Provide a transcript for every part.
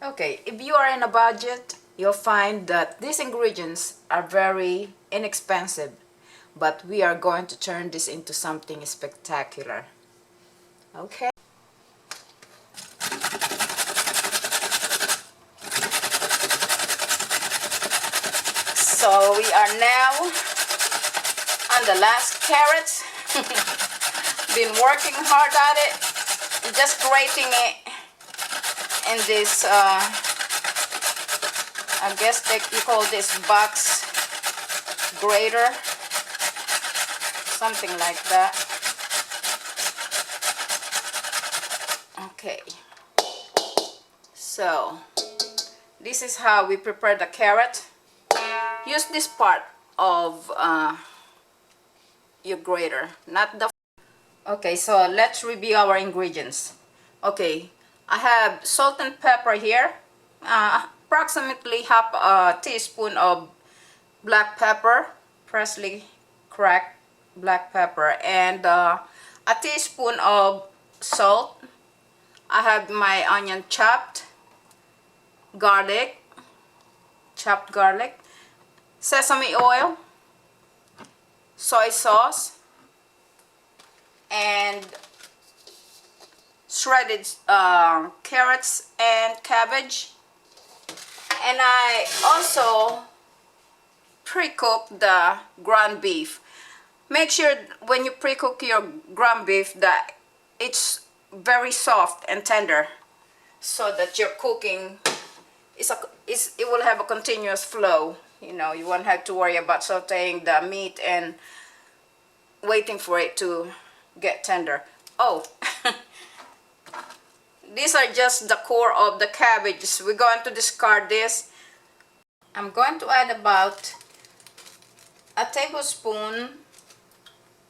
Okay, if you are in a budget, you'll find that these ingredients are very inexpensive, but we are going to turn this into something spectacular. Okay. So we are now on the last carrot. Been working hard at it, just grating it in this, I guess you call this box grater, something like that. Okay, so this is how we prepare the carrot. Use this part of your grater, not the... Okay, so let's review our ingredients. Okay, I have salt and pepper here, approximately half a teaspoon of black pepper, freshly cracked black pepper, and a teaspoon of salt. I have my onion chopped, garlic, chopped garlic, sesame oil, soy sauce, and shredded carrots and cabbage. And I also pre-cook the ground beef. Make sure when you pre-cook your ground beef that it's very soft and tender, so that your cooking it will have a continuous flow. You know, you won't have to worry about sauteing the meat and waiting for it to get tender. Oh, these are just the core of the cabbage. We're going to discard this. I'm going to add about a tablespoon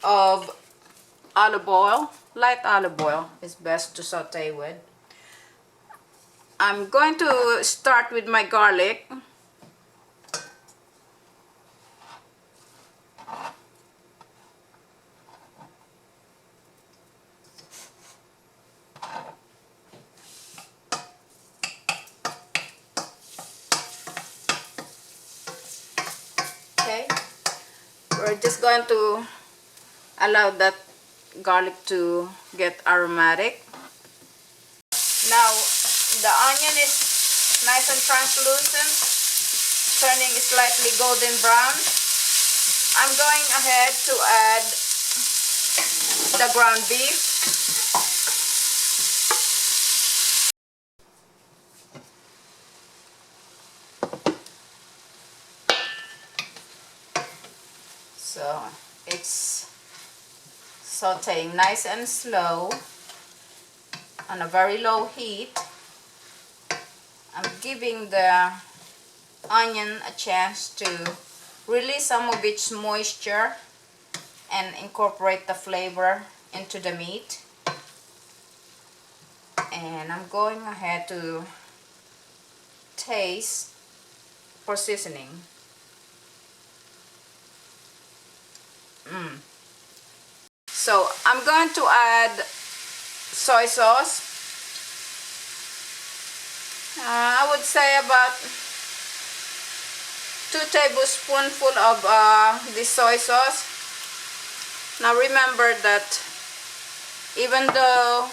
of olive oil. Light olive oil is best to saute with. I'm going to start with my garlic. Okay, we're just going to allow that garlic to get aromatic. Now the onion is nice and translucent, turning slightly golden brown. I'm going ahead to add the ground beef. So it's sauteing nice and slow on a very low heat. I'm giving the onion a chance to release some of its moisture and incorporate the flavor into the meat. And I'm going ahead to taste for seasoning. So I'm going to add soy sauce. I would say about 2 tablespoonfuls of this soy sauce. Now remember that even though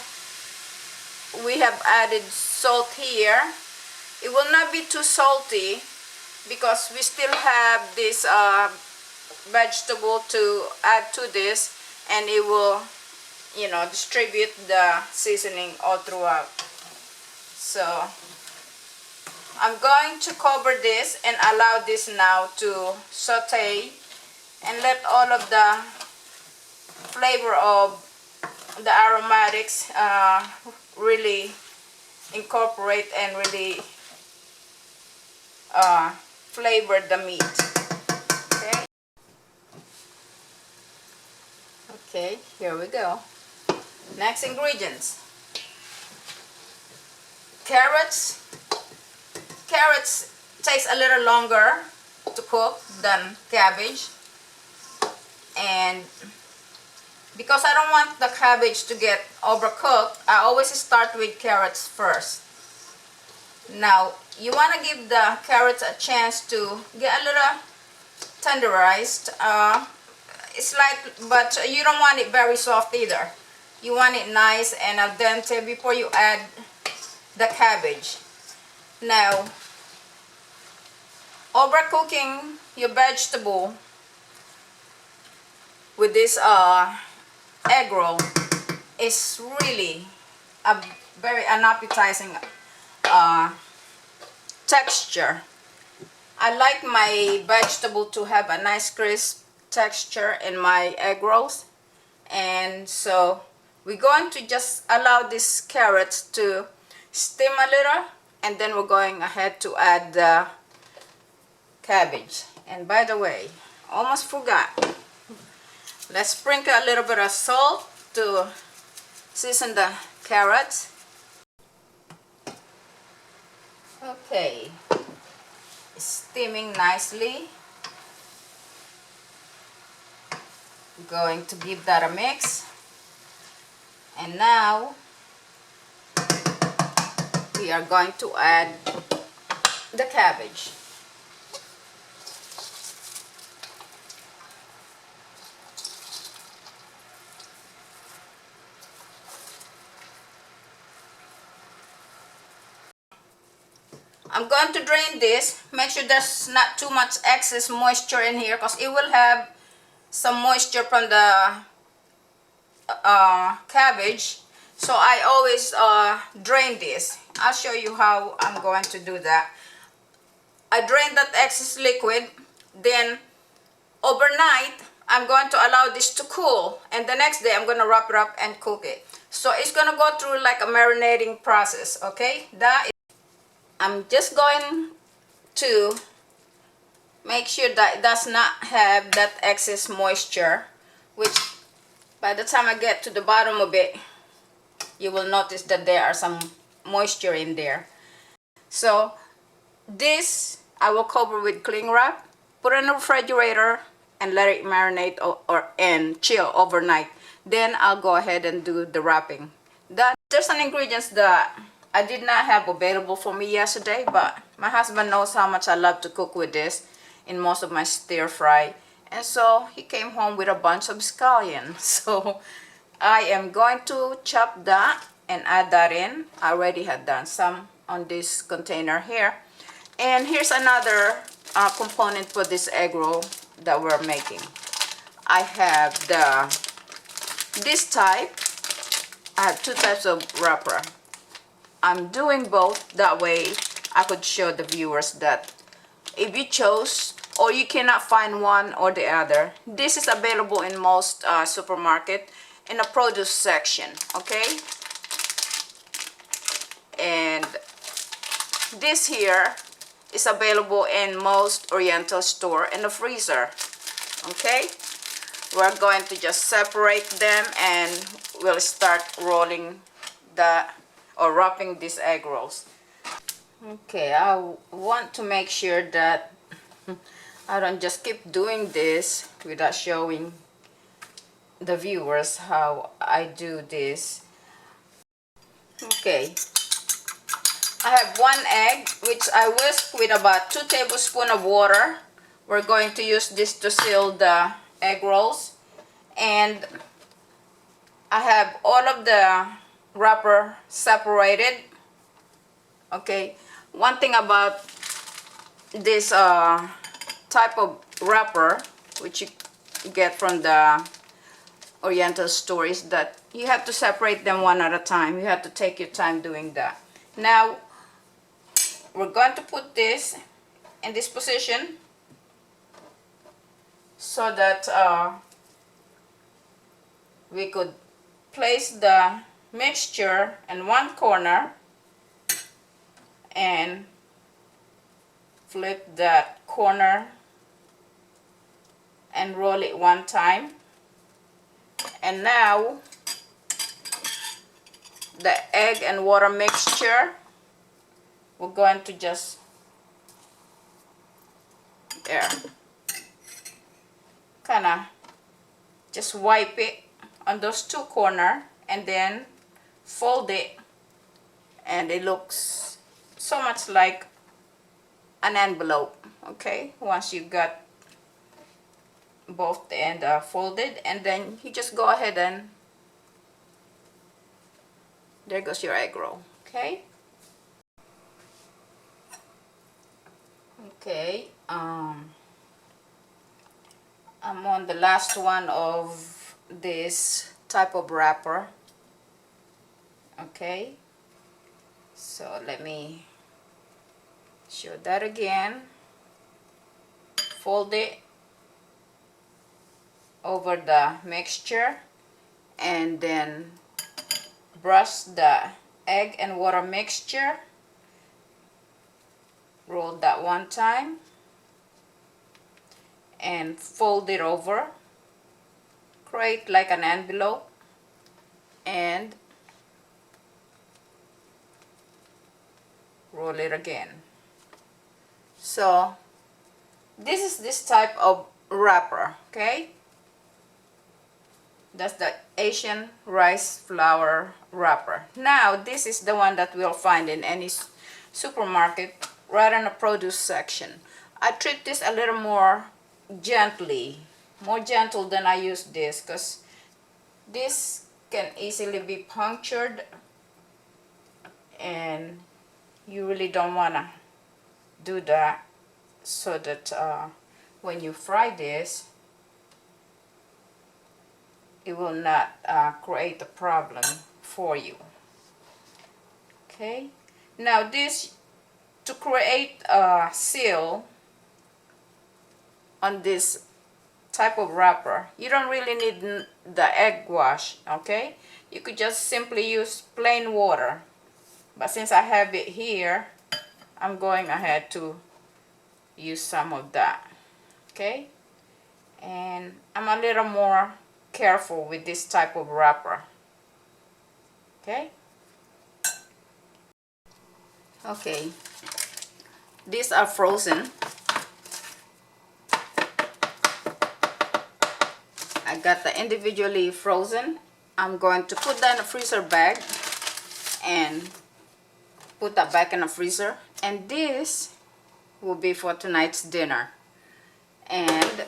we have added salt here, it will not be too salty because we still have this vegetable to add to this, and it will, you know, distribute the seasoning all throughout. So I'm going to cover this and allow this now to saute and let all of the flavor of the aromatics really incorporate and really flavor the meat. Okay, here we go. Next ingredients. Carrots. Carrots takes a little longer to cook than cabbage. And because I don't want the cabbage to get overcooked, I always start with carrots first. Now you want to give the carrots a chance to get a little tenderized. It's like, but you don't want it very soft either. You want it nice and al dente before you add the cabbage. Now, overcooking your vegetable with this egg roll is really a very unappetizing texture. I like my vegetable to have a nice crisp texture in my egg rolls, and so we're going to just allow these carrots to steam a little, and then we're going ahead to add the cabbage. And by the way, almost forgot, let's sprinkle a little bit of salt to season the carrots. Okay, it's steaming nicely. Going to give that a mix, and now we are going to add the cabbage. I'm going to drain this. Make sure there's not too much excess moisture in here, because it will have some moisture from the cabbage. So I always drain this. I'll show you how I'm going to do that. I drain that excess liquid, then overnight I'm going to allow this to cool, and the next day I'm going to wrap it up and cook it. So it's going to go through like a marinating process, okay? I'm just going to make sure that it does not have that excess moisture, which by the time I get to the bottom of it, you will notice that there are some moisture in there. So this I will cover with cling wrap, put it in the refrigerator, and let it marinate and chill overnight. Then I'll go ahead and do the wrapping. There's some ingredients that I did not have available for me yesterday, but my husband knows how much I love to cook with this in most of my stir fry, and so he came home with a bunch of scallions. So I am going to chop that and add that in. I already had done some on this container here. And here's another component for this egg roll that we're making. I have this type. I have two types of wrapper. I'm doing both, that way I could show the viewers that if you chose or you cannot find one or the other, this is available in most supermarket in the produce section, okay? And this here is available in most Oriental store in the freezer, okay? We're going to just separate them, and we'll start rolling or wrapping these egg rolls. Okay, I want to make sure that I don't just keep doing this without showing the viewers how I do this. Okay, I have one egg which I whisk with about 2 tablespoons of water. We're going to use this to seal the egg rolls, and I have all of the wrapper separated. Okay, one thing about this type of wrapper which you get from the Oriental store is that you have to separate them one at a time. You have to take your time doing that. Now we're going to put this in this position so that we could place the mixture in one corner and flip that corner and roll it one time. And now the egg and water mixture, we're going to just kind of just wipe it on those two corners and then fold it, and it looks so much like an envelope. Okay, once you got both end folded, and then you just go ahead and there goes your egg roll. Okay. Okay, I'm on the last one of this type of wrapper. Okay, so let me show that again. Fold it over the mixture and then brush the egg and water mixture. Roll that one time and fold it over. Create like an envelope and roll it again. So this is this type of wrapper. Okay, that's the Asian rice flour wrapper. Now this is the one that we'll find in any supermarket right in the produce section. I treat this a little more gently, more gentle than I use this, because this can easily be punctured and you really don't want to do that, so that when you fry this it will not create a problem for you. Okay, now this, to create a seal on this type of wrapper, you don't really need the egg wash. Okay, you could just simply use plain water, but since I have it here, I'm going ahead to use some of that. Okay, and I'm a little more careful with this type of wrapper. Okay, okay, these are frozen. I got the individually frozen. I'm going to put that in a freezer bag and put that back in the freezer, and this will be for tonight's dinner. And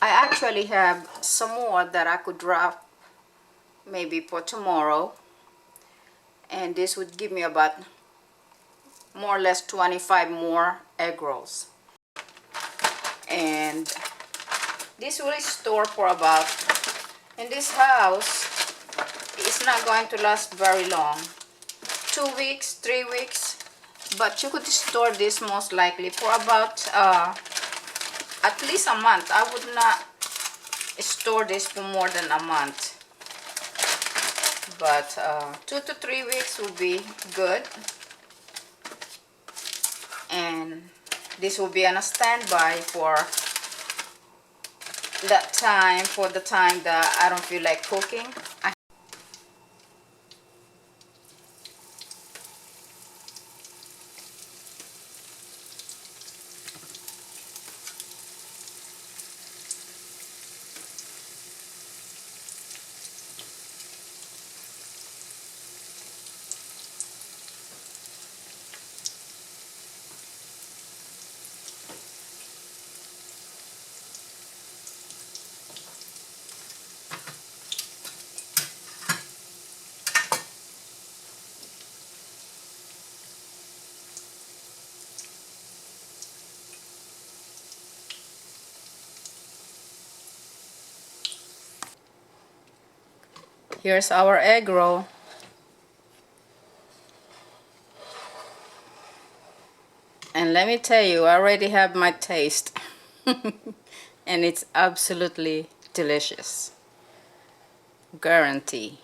I actually have some more that I could drop maybe for tomorrow, and this would give me about more or less 25 more egg rolls. And this will store for about, in this house it's not going to last very long, 2 weeks, 3 weeks, but you could store this most likely for about at least a month. I would not store this for more than a month, but 2 to 3 weeks would be good. And this will be on a standby for that time, for the time that I don't feel like cooking. Here's our egg roll. And let me tell you, I already have my taste. And it's absolutely delicious. Guarantee.